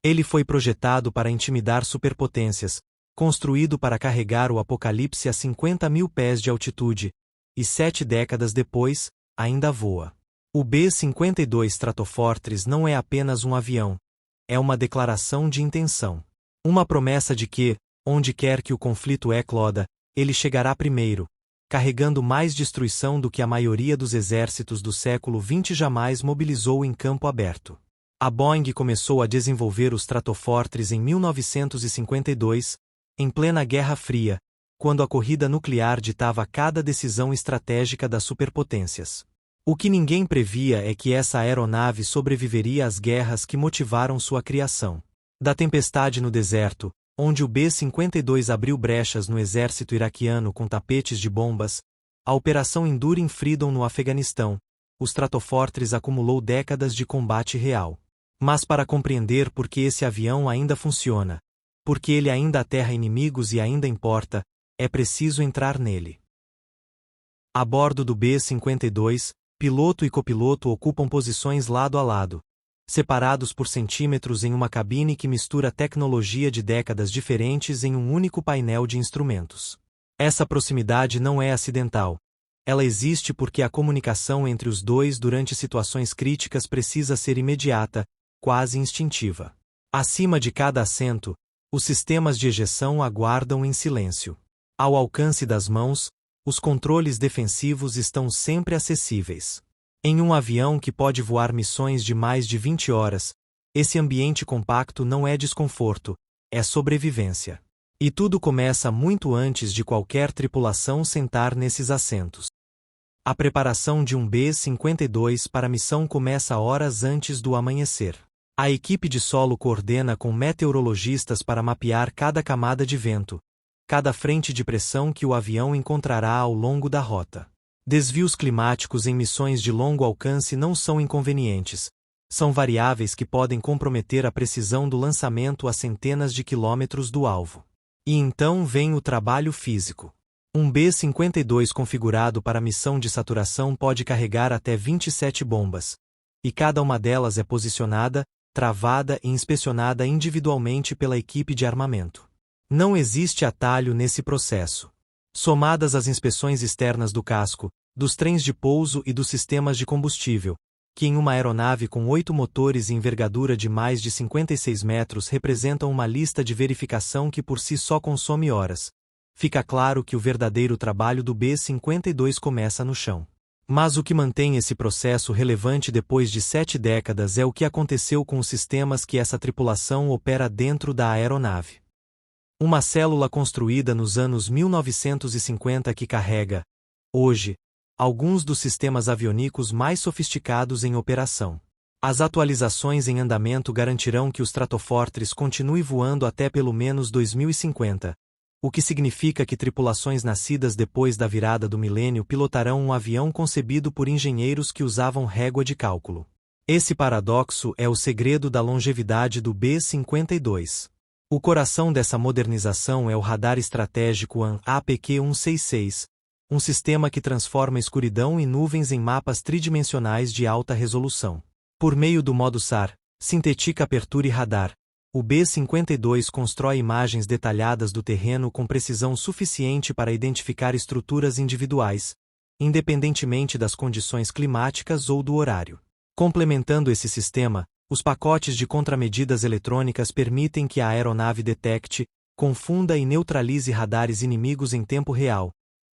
Ele foi projetado para intimidar superpotências, construído para carregar o Apocalipse a 50.000 pés de altitude, e 7 décadas depois, ainda voa. O B-52 Stratofortress não é apenas um avião, é uma declaração de intenção. Uma promessa de que, onde quer que o conflito ecloda, ele chegará primeiro, carregando mais destruição do que a maioria dos exércitos do século XX jamais mobilizou em campo aberto. A Boeing começou a desenvolver os Stratofortress em 1952, em plena Guerra Fria, quando a corrida nuclear ditava cada decisão estratégica das superpotências. O que ninguém previa é que essa aeronave sobreviveria às guerras que motivaram sua criação. Da tempestade no deserto, onde o B-52 abriu brechas no exército iraquiano com tapetes de bombas, a Operação Enduring Freedom no Afeganistão, o Stratofortress acumulou décadas de combate real. Mas para compreender por que esse avião ainda funciona, porque ele ainda aterra inimigos e ainda importa, é preciso entrar nele. A bordo do B-52, piloto e copiloto ocupam posições lado a lado, separados por centímetros em uma cabine que mistura tecnologia de décadas diferentes em um único painel de instrumentos. Essa proximidade não é acidental. Ela existe porque a comunicação entre os dois durante situações críticas precisa ser imediata, quase instintiva. Acima de cada assento, os sistemas de ejeção aguardam em silêncio. Ao alcance das mãos, os controles defensivos estão sempre acessíveis. Em um avião que pode voar missões de mais de 20 horas, esse ambiente compacto não é desconforto, é sobrevivência. E tudo começa muito antes de qualquer tripulação sentar nesses assentos. A preparação de um B-52 para a missão começa horas antes do amanhecer. A equipe de solo coordena com meteorologistas para mapear cada camada de vento, cada frente de pressão que o avião encontrará ao longo da rota. Desvios climáticos em missões de longo alcance não são inconvenientes, são variáveis que podem comprometer a precisão do lançamento a centenas de quilômetros do alvo. E então vem o trabalho físico. Um B-52 configurado para missão de saturação pode carregar até 27 bombas, e cada uma delas é posicionada, travada e inspecionada individualmente pela equipe de armamento. Não existe atalho nesse processo. Somadas as inspeções externas do casco, dos trens de pouso e dos sistemas de combustível, que em uma aeronave com 8 motores e envergadura de mais de 56 metros representam uma lista de verificação que por si só consome horas, fica claro que o verdadeiro trabalho do B-52 começa no chão. Mas o que mantém esse processo relevante depois de 7 décadas é o que aconteceu com os sistemas que essa tripulação opera dentro da aeronave. Uma célula construída nos anos 1950 que carrega, hoje, alguns dos sistemas aviônicos mais sofisticados em operação. As atualizações em andamento garantirão que o Stratofortress continue voando até pelo menos 2050, o que significa que tripulações nascidas depois da virada do milênio pilotarão um avião concebido por engenheiros que usavam régua de cálculo. Esse paradoxo é o segredo da longevidade do B-52. O coração dessa modernização é o radar estratégico AN/APQ-166, um sistema que transforma escuridão e nuvens em mapas tridimensionais de alta resolução. Por meio do modo SAR, Synthetic Aperture Radar, o B-52 constrói imagens detalhadas do terreno com precisão suficiente para identificar estruturas individuais, independentemente das condições climáticas ou do horário. Complementando esse sistema, os pacotes de contramedidas eletrônicas permitem que a aeronave detecte, confunda e neutralize radares inimigos em tempo real,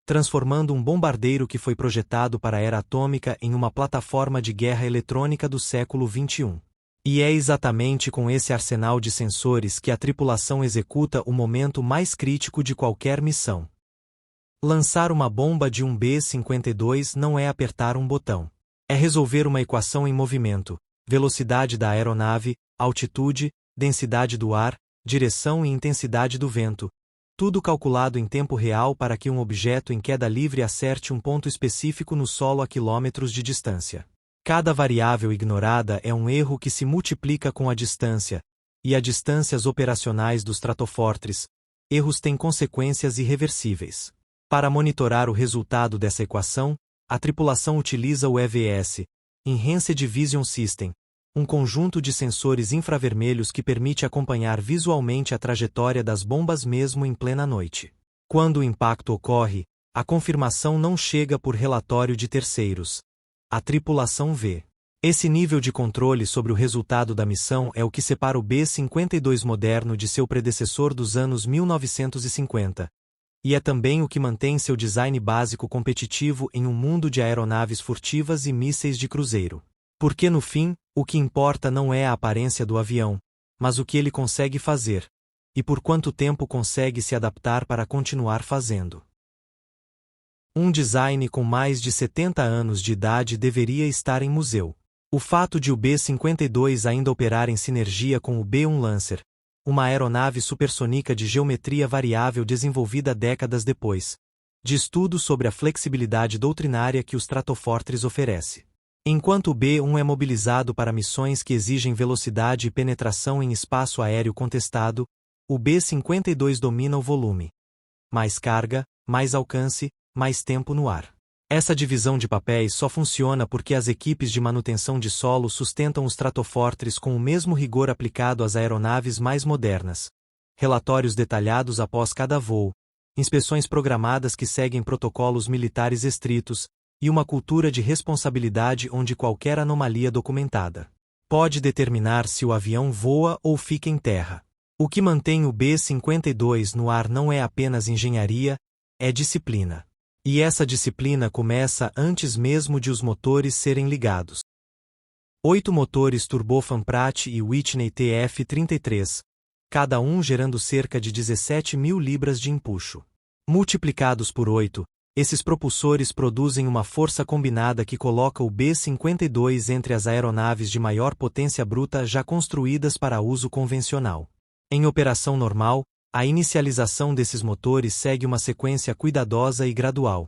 transformando um bombardeiro que foi projetado para a era atômica em uma plataforma de guerra eletrônica do século XXI. E é exatamente com esse arsenal de sensores que a tripulação executa o momento mais crítico de qualquer missão. Lançar uma bomba de um B-52 não é apertar um botão. É resolver uma equação em movimento: velocidade da aeronave, altitude, densidade do ar, direção e intensidade do vento, tudo calculado em tempo real para que um objeto em queda livre acerte um ponto específico no solo a quilômetros de distância. Cada variável ignorada é um erro que se multiplica com a distância, e a distâncias operacionais do Stratofortress, erros têm consequências irreversíveis. Para monitorar o resultado dessa equação, a tripulação utiliza o EVS, Enhanced Vision System, um conjunto de sensores infravermelhos que permite acompanhar visualmente a trajetória das bombas mesmo em plena noite. Quando o impacto ocorre, a confirmação não chega por relatório de terceiros. A tripulação vê. Esse nível de controle sobre o resultado da missão é o que separa o B-52 moderno de seu predecessor dos anos 1950. E é também o que mantém seu design básico competitivo em um mundo de aeronaves furtivas e mísseis de cruzeiro. Porque no fim, o que importa não é a aparência do avião, mas o que ele consegue fazer. E por quanto tempo consegue se adaptar para continuar fazendo. Um design com mais de 70 anos de idade deveria estar em museu. O fato de o B-52 ainda operar em sinergia com o B-1 Lancer, uma aeronave supersônica de geometria variável desenvolvida décadas depois, de estudos sobre a flexibilidade doutrinária que o Stratofortress oferece. Enquanto o B-1 é mobilizado para missões que exigem velocidade e penetração em espaço aéreo contestado, o B-52 domina o volume. Mais carga, mais alcance, mais tempo no ar. Essa divisão de papéis só funciona porque as equipes de manutenção de solo sustentam os Stratofortress com o mesmo rigor aplicado às aeronaves mais modernas. Relatórios detalhados após cada voo, inspeções programadas que seguem protocolos militares estritos, e uma cultura de responsabilidade onde qualquer anomalia documentada pode determinar se o avião voa ou fica em terra. O que mantém o B-52 no ar não é apenas engenharia, é disciplina. E essa disciplina começa antes mesmo de os motores serem ligados. 8 motores turbofan Pratt e Whitney TF-33, cada um gerando cerca de 17.000 libras de empuxo. Multiplicados por 8, esses propulsores produzem uma força combinada que coloca o B-52 entre as aeronaves de maior potência bruta já construídas para uso convencional. Em operação normal, a inicialização desses motores segue uma sequência cuidadosa e gradual.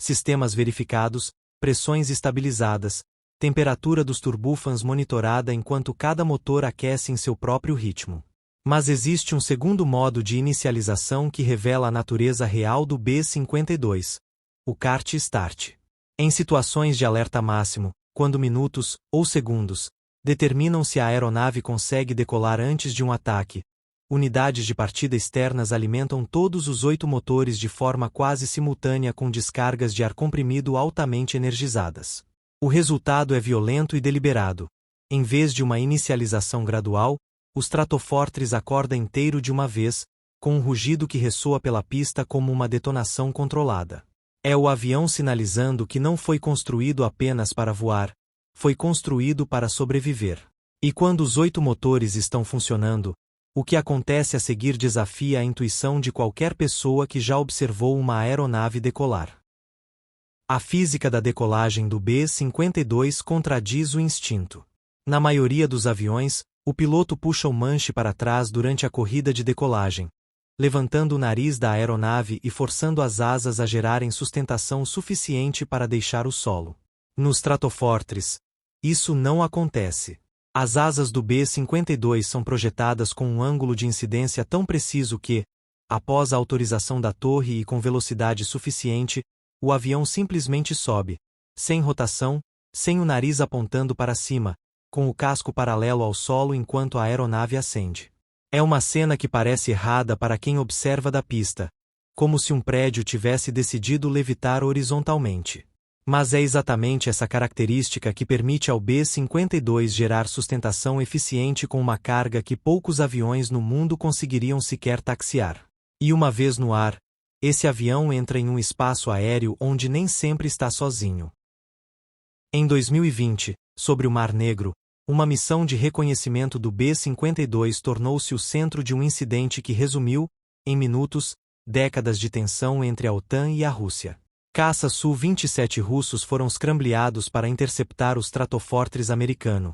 Sistemas verificados, pressões estabilizadas, temperatura dos turbofans monitorada enquanto cada motor aquece em seu próprio ritmo. Mas existe um segundo modo de inicialização que revela a natureza real do B-52, o Kart Start. Em situações de alerta máximo, quando minutos, ou segundos, determinam se a aeronave consegue decolar antes de um ataque, unidades de partida externas alimentam todos os 8 motores de forma quase simultânea com descargas de ar comprimido altamente energizadas. O resultado é violento e deliberado. Em vez de uma inicialização gradual, o Stratofortress acorda inteiro de uma vez, com um rugido que ressoa pela pista como uma detonação controlada. É o avião sinalizando que não foi construído apenas para voar, foi construído para sobreviver. E quando os 8 motores estão funcionando, o que acontece a seguir desafia a intuição de qualquer pessoa que já observou uma aeronave decolar. A física da decolagem do B-52 contradiz o instinto. Na maioria dos aviões, o piloto puxa o manche para trás durante a corrida de decolagem, levantando o nariz da aeronave e forçando as asas a gerarem sustentação suficiente para deixar o solo. No Stratofortress, isso não acontece. As asas do B-52 são projetadas com um ângulo de incidência tão preciso que, após a autorização da torre e com velocidade suficiente, o avião simplesmente sobe, sem rotação, sem o nariz apontando para cima, com o casco paralelo ao solo enquanto a aeronave ascende. É uma cena que parece errada para quem observa da pista, como se um prédio tivesse decidido levitar horizontalmente. Mas é exatamente essa característica que permite ao B-52 gerar sustentação eficiente com uma carga que poucos aviões no mundo conseguiriam sequer taxiar. E uma vez no ar, esse avião entra em um espaço aéreo onde nem sempre está sozinho. Em 2020, sobre o Mar Negro, uma missão de reconhecimento do B-52 tornou-se o centro de um incidente que resumiu, em minutos, décadas de tensão entre a OTAN e a Rússia. Caças Su-27 russos foram scrambleados para interceptar os Stratofortress americano,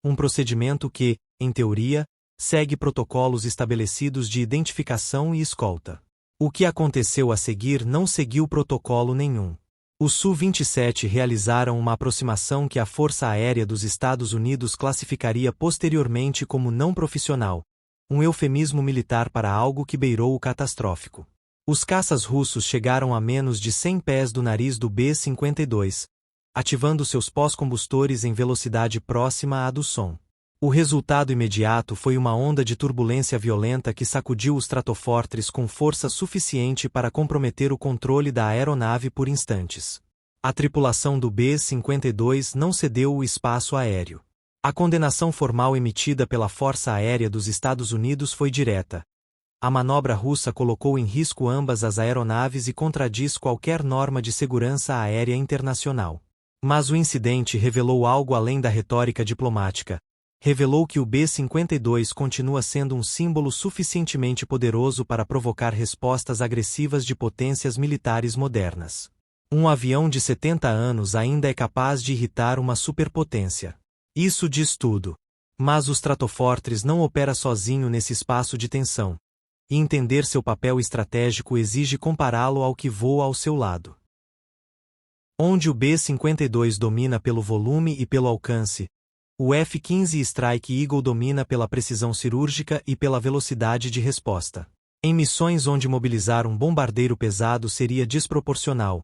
um procedimento que, em teoria, segue protocolos estabelecidos de identificação e escolta. O que aconteceu a seguir não seguiu protocolo nenhum. Os Su-27 realizaram uma aproximação que a Força Aérea dos Estados Unidos classificaria posteriormente como não profissional, um eufemismo militar para algo que beirou o catastrófico. Os caças russos chegaram a menos de 100 pés do nariz do B-52, ativando seus pós-combustores em velocidade próxima à do som. O resultado imediato foi uma onda de turbulência violenta que sacudiu o Stratofortress com força suficiente para comprometer o controle da aeronave por instantes. A tripulação do B-52 não cedeu o espaço aéreo. A condenação formal emitida pela Força Aérea dos Estados Unidos foi direta. A manobra russa colocou em risco ambas as aeronaves e contradiz qualquer norma de segurança aérea internacional. Mas o incidente revelou algo além da retórica diplomática. Revelou que o B-52 continua sendo um símbolo suficientemente poderoso para provocar respostas agressivas de potências militares modernas. Um avião de 70 anos ainda é capaz de irritar uma superpotência. Isso diz tudo. Mas o Stratofortress não opera sozinho nesse espaço de tensão. E entender seu papel estratégico exige compará-lo ao que voa ao seu lado. Onde o B-52 domina pelo volume e pelo alcance, o F-15 Strike Eagle domina pela precisão cirúrgica e pela velocidade de resposta. Em missões onde mobilizar um bombardeiro pesado seria desproporcional,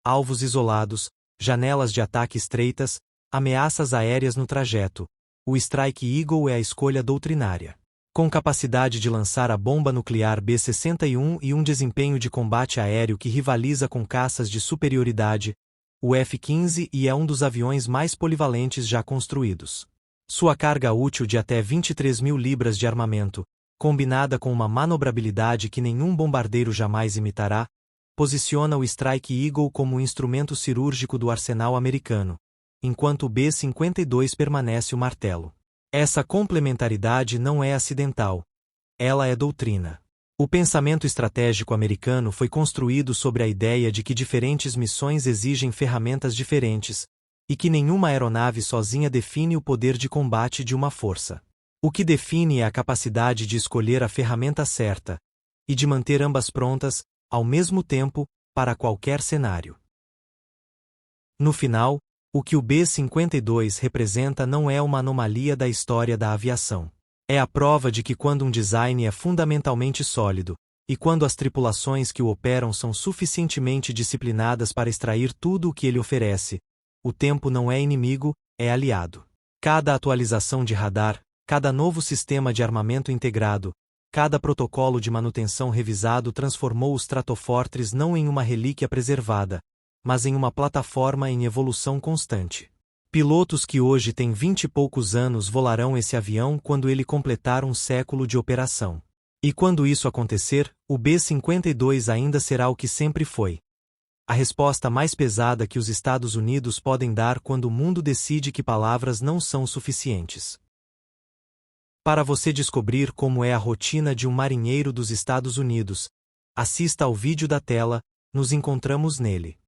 alvos isolados, janelas de ataque estreitas, ameaças aéreas no trajeto, o Strike Eagle é a escolha doutrinária. Com capacidade de lançar a bomba nuclear B-61 e um desempenho de combate aéreo que rivaliza com caças de superioridade, o F-15 é um dos aviões mais polivalentes já construídos. Sua carga útil de até 23.000 libras de armamento, combinada com uma manobrabilidade que nenhum bombardeiro jamais imitará, posiciona o Strike Eagle como o instrumento cirúrgico do arsenal americano, enquanto o B-52 permanece o martelo. Essa complementaridade não é acidental. Ela é doutrina. O pensamento estratégico americano foi construído sobre a ideia de que diferentes missões exigem ferramentas diferentes, e que nenhuma aeronave sozinha define o poder de combate de uma força. O que define é a capacidade de escolher a ferramenta certa, e de manter ambas prontas, ao mesmo tempo, para qualquer cenário. No final, o que o B-52 representa não é uma anomalia da história da aviação. É a prova de que quando um design é fundamentalmente sólido, e quando as tripulações que o operam são suficientemente disciplinadas para extrair tudo o que ele oferece, o tempo não é inimigo, é aliado. Cada atualização de radar, cada novo sistema de armamento integrado, cada protocolo de manutenção revisado transformou o Stratofortress não em uma relíquia preservada, mas em uma plataforma em evolução constante. Pilotos que hoje têm 20 e poucos anos volarão esse avião quando ele completar um século de operação. E quando isso acontecer, o B-52 ainda será o que sempre foi. A resposta mais pesada que os Estados Unidos podem dar quando o mundo decide que palavras não são suficientes. Para você descobrir como é a rotina de um marinheiro dos Estados Unidos, assista ao vídeo da tela, nos encontramos nele.